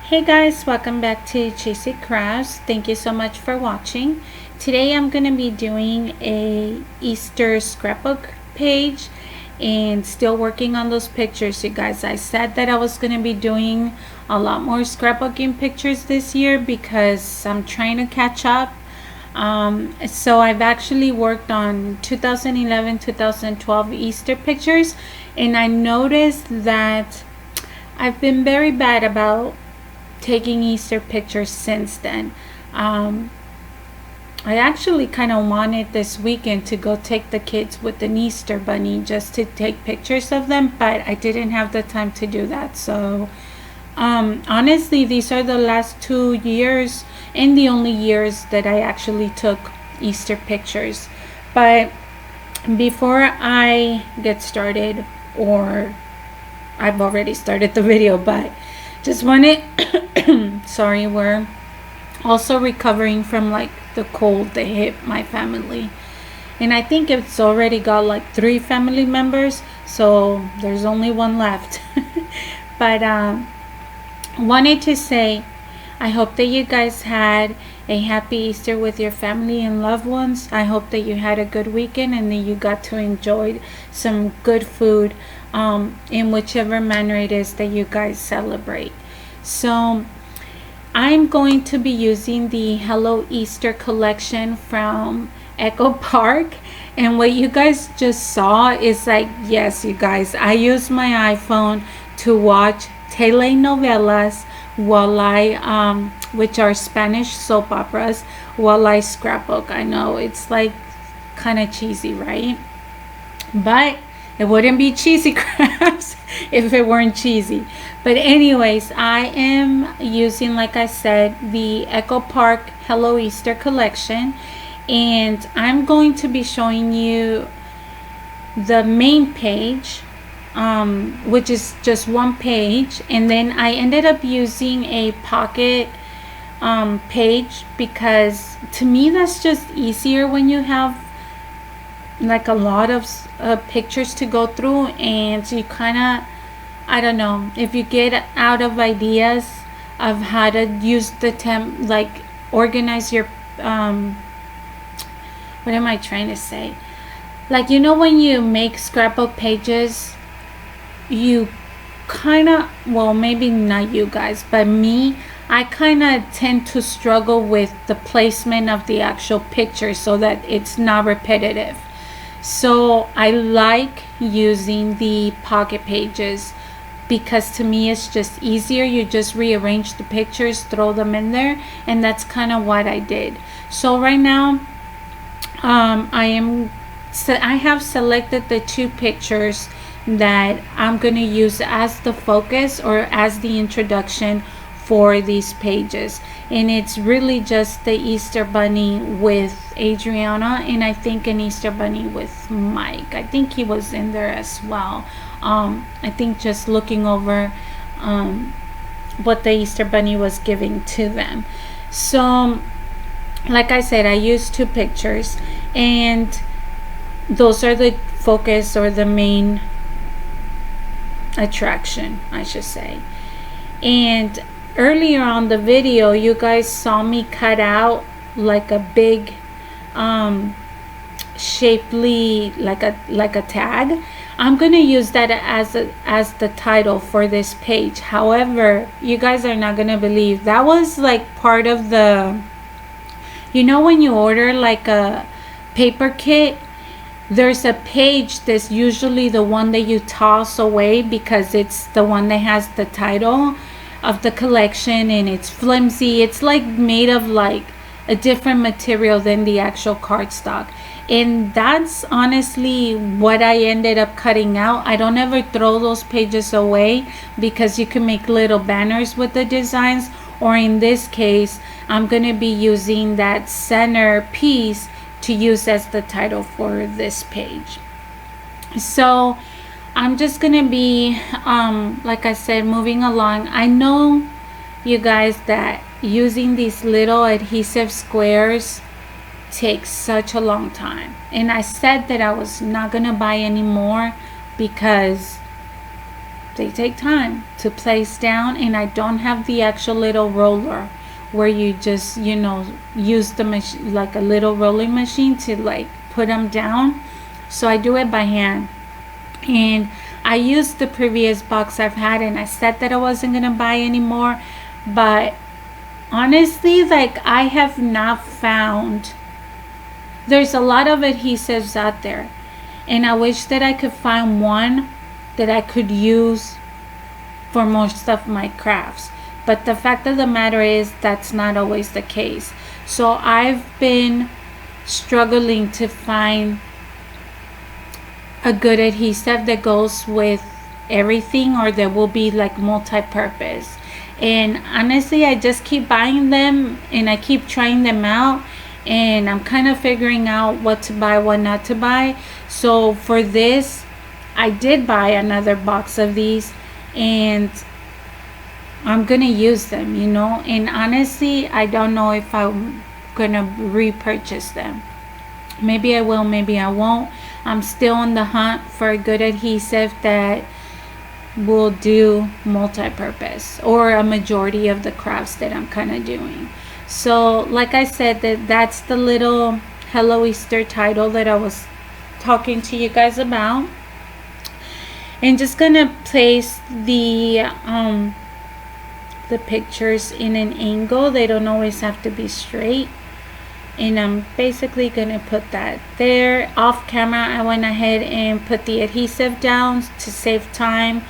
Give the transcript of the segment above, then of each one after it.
Hey guys, welcome back to Cheesy Crafts. Thank you so much for watching. Today I'm going to be doing a Easter scrapbook page and still working on those pictures, you guys. I said that I was going to be doing a lot more scrapbooking pictures this year because I'm trying to catch up. So I've actually worked on 2011 2012 Easter pictures, and I noticed that I've been very bad about taking Easter pictures since then. I actually kind of wanted this weekend to go take the kids with an Easter bunny just to take pictures of them, but I didn't have the time to do that. So honestly, these are the last 2 years and the only years that I actually took Easter pictures. But before I get started, or I've already started the video, but just wanted sorry, we're also recovering from like the cold that hit my family, and I think it's already got like 3 family members, so there's only one left. But wanted to say I hope that you guys had a happy Easter with your family and loved ones. I hope that you had a good weekend and that you got to enjoy some good food in whichever manner it is that you guys celebrate. So I'm going to be using the Hello Easter collection from Echo Park, and what you guys just saw is like, yes, you guys, I use my iPhone to watch telenovelas while I which are Spanish soap operas, while I scrapbook. I know it's like kind of cheesy, right? But it wouldn't be cheesy crafts if it weren't cheesy. But anyways, I am using, like I said, the Echo Park Hello Easter collection, and I'm going to be showing you the main page, which is just one page, and then I ended up using a pocket page because to me that's just easier when you have like a lot of pictures to go through, and you kind of, I don't know, if you get out of ideas of how to use the like organize your what am I trying to say, like, you know, when you make scrapbook pages, you kind of, well, maybe not you guys, but me, I kind of tend to struggle with the placement of the actual picture so that it's not repetitive. So I like using the pocket pages because to me it's just easier. You just rearrange the pictures, throw them in there, and that's kind of what I did. So right now I have selected the 2 pictures that I'm going to use as the focus or as the introduction for these pages, and it's really just the Easter bunny with Adriana, and I think an Easter bunny with Mike. I think he was in there as well. I think just looking over what the Easter bunny was giving to them. So like I said, I used 2 pictures, and those are the focus or the main attraction, I should say. And earlier on the video, you guys saw me cut out like a big shapely, like a tag. I'm gonna use that as the title for this page. However, you guys are not gonna believe that was like part of the, you know, when you order like a paper kit, there's a page that's usually the one that you toss away because it's the one that has the title of the collection, and it's flimsy. It's like made of like a different material than the actual cardstock, and that's honestly what I ended up cutting out. I don't ever throw those pages away because you can make little banners with the designs, or in this case I'm going to be using that center piece to use as the title for this page. So I'm just gonna be like I said, moving along. I know, you guys, that using these little adhesive squares takes such a long time, and I said that I was not gonna buy any more because they take time to place down, and I don't have the actual little roller where you just, you know, use the machine, like a little rolling machine, to like put them down. So I do it by hand. And I used the previous box I've had, and I said that I wasn't gonna buy anymore, but honestly, like, I have not found, there's a lot of adhesives out there, and I wish that I could find one that I could use for most of my crafts. But the fact of the matter is that's not always the case. So I've been struggling to find a good adhesive that goes with everything, or that will be like multi-purpose. And honestly, I just keep buying them, and I keep trying them out, and I'm kind of figuring out what to buy, what not to buy. So for this, I did buy another box of these, and I'm gonna use them, you know. And honestly, I don't know if I'm gonna repurchase them. Maybe I will, maybe I won't. I'm still on the hunt for a good adhesive that will do multi-purpose, or a majority of the crafts that I'm kind of doing. So like I said, that's the little Hello Easter title that I was talking to you guys about. And just gonna place the pictures in an angle. They don't always have to be straight. And I'm basically gonna put that there. Off camera, I went ahead and put the adhesive down to save time,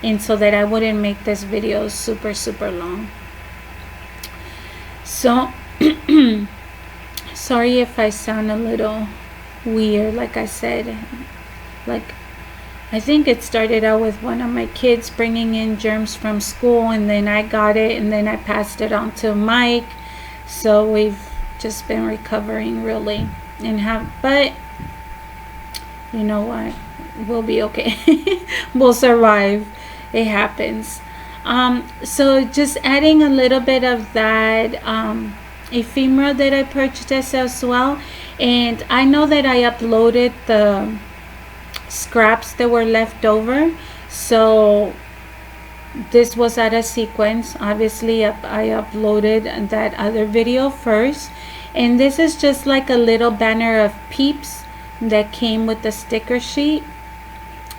and so that I wouldn't make this video super long. So sorry if I sound a little weird. Like I said, like, I think it started out with one of my kids bringing in germs from school, and then I got it, and then I passed it on to Mike. So we've just been recovering really, but you know what, we'll be okay. We'll survive. It happens. So just adding a little bit of that ephemera that I purchased as well. And I know that I uploaded the scraps that were left over, so this was out of sequence. Obviously, I uploaded that other video first, and this is just like a little banner of Peeps that came with the sticker sheet,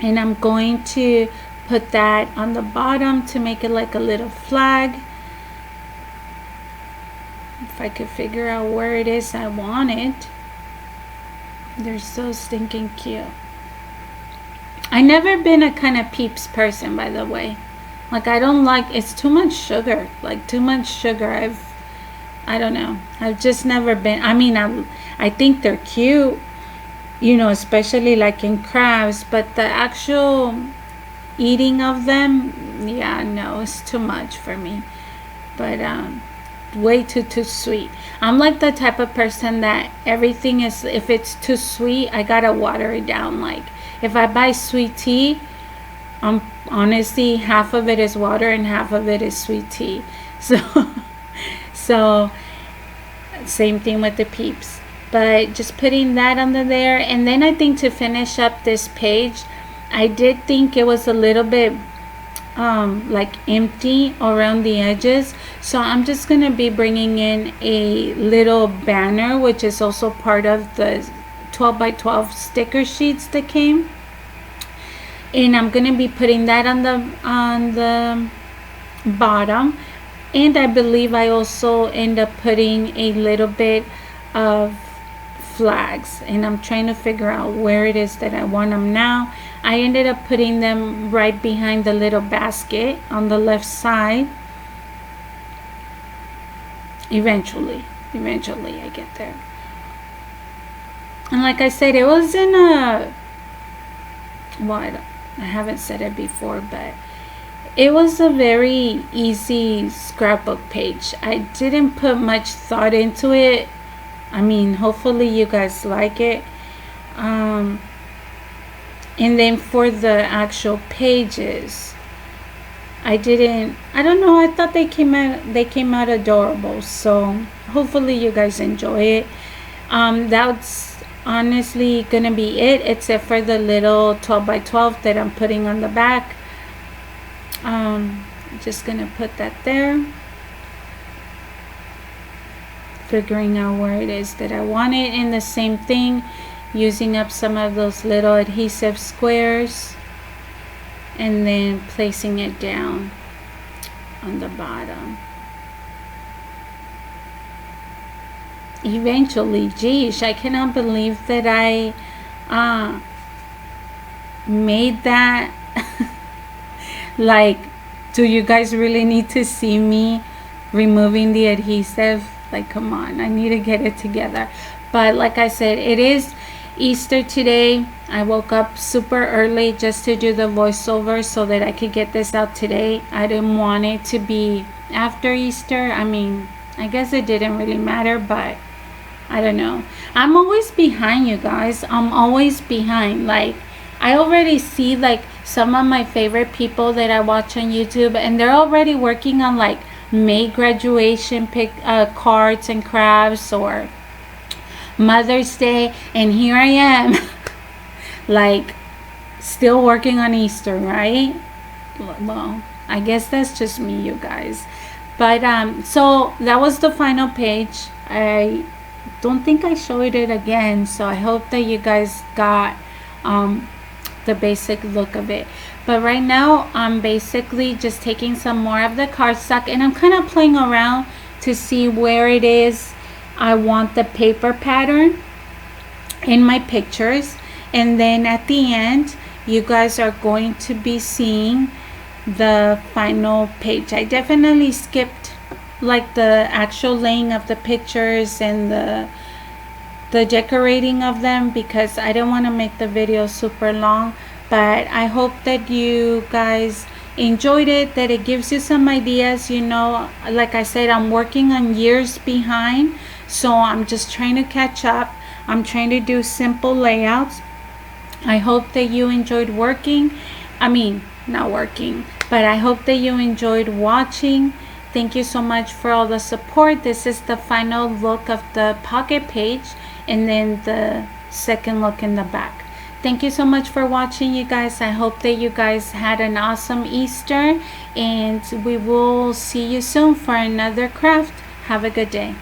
and I'm going to put that on the bottom to make it like a little flag. If I could figure out where it is I want it. They're so stinking cute. I never been a kind of Peeps person, by the way. Like, I don't like, it's too much sugar. Like, too much sugar. I don't know. I've just never been. I mean, I think they're cute, you know, especially like in crafts, but the actual eating of them, yeah, no, it's too much for me. But way too sweet. I'm like the type of person that everything is, if it's too sweet, I gotta water it down. Like, if I buy sweet tea, honestly, half of it is water and half of it is sweet tea. So same thing with the Peeps. But just putting that under there, and then I think to finish up this page, I did think it was a little bit like empty around the edges, so I'm just gonna be bringing in a little banner, which is also part of the 12 by 12 sticker sheets that came, and I'm gonna be putting that on the bottom. And I believe I also end up putting a little bit of flags, and I'm trying to figure out where it is that I want them now. I ended up putting them right behind the little basket on the left side. Eventually I get there. And like I said, it was in a, well, I haven't said it before, but it was a very easy scrapbook page. I didn't put much thought into it. I mean, hopefully you guys like it. And then for the actual pages, I don't know, I thought they came out adorable. So hopefully you guys enjoy it. That's honestly gonna be it, except for the little 12 by 12 that I'm putting on the back. Just gonna put that there, figuring out where it is that I want it, and the same thing, using up some of those little adhesive squares and then placing it down on the bottom. Eventually, geez, I cannot believe that I made that. Like, do you guys really need to see me removing the adhesive? Like, come on, I need to get it together. But like I said, it is Easter today. I woke up super early just to do the voiceover so that I could get this out today. I didn't want it to be after Easter. I mean, I guess it didn't really matter, but I don't know. I'm always behind, you guys. I'm always behind. Like, I already see like some of my favorite people that I watch on YouTube, and they're already working on like May graduation cards and crafts, or Mother's Day, and here I am like still working on Easter, right? Well, I guess that's just me, you guys. But so that was the final page. I don't think I showed it again, so I hope that you guys got the basic look of it. But right now I'm basically just taking some more of the cardstock, and I'm kind of playing around to see where it is I want the paper pattern in my pictures. And then at the end, you guys are going to be seeing the final page. I definitely skipped like the actual laying of the pictures and the decorating of them because I don't want to make the video super long. But I hope that you guys enjoyed it, that it gives you some ideas. You know, like I said, I'm working on years behind, so I'm just trying to catch up. I'm trying to do simple layouts. I hope that you enjoyed not working, but I hope that you enjoyed watching. Thank you so much for all the support. This is the final look of the pocket page, and then the second look in the back. Thank you so much for watching, you guys. I hope that you guys had an awesome Easter, and we will see you soon for another craft. Have a good day.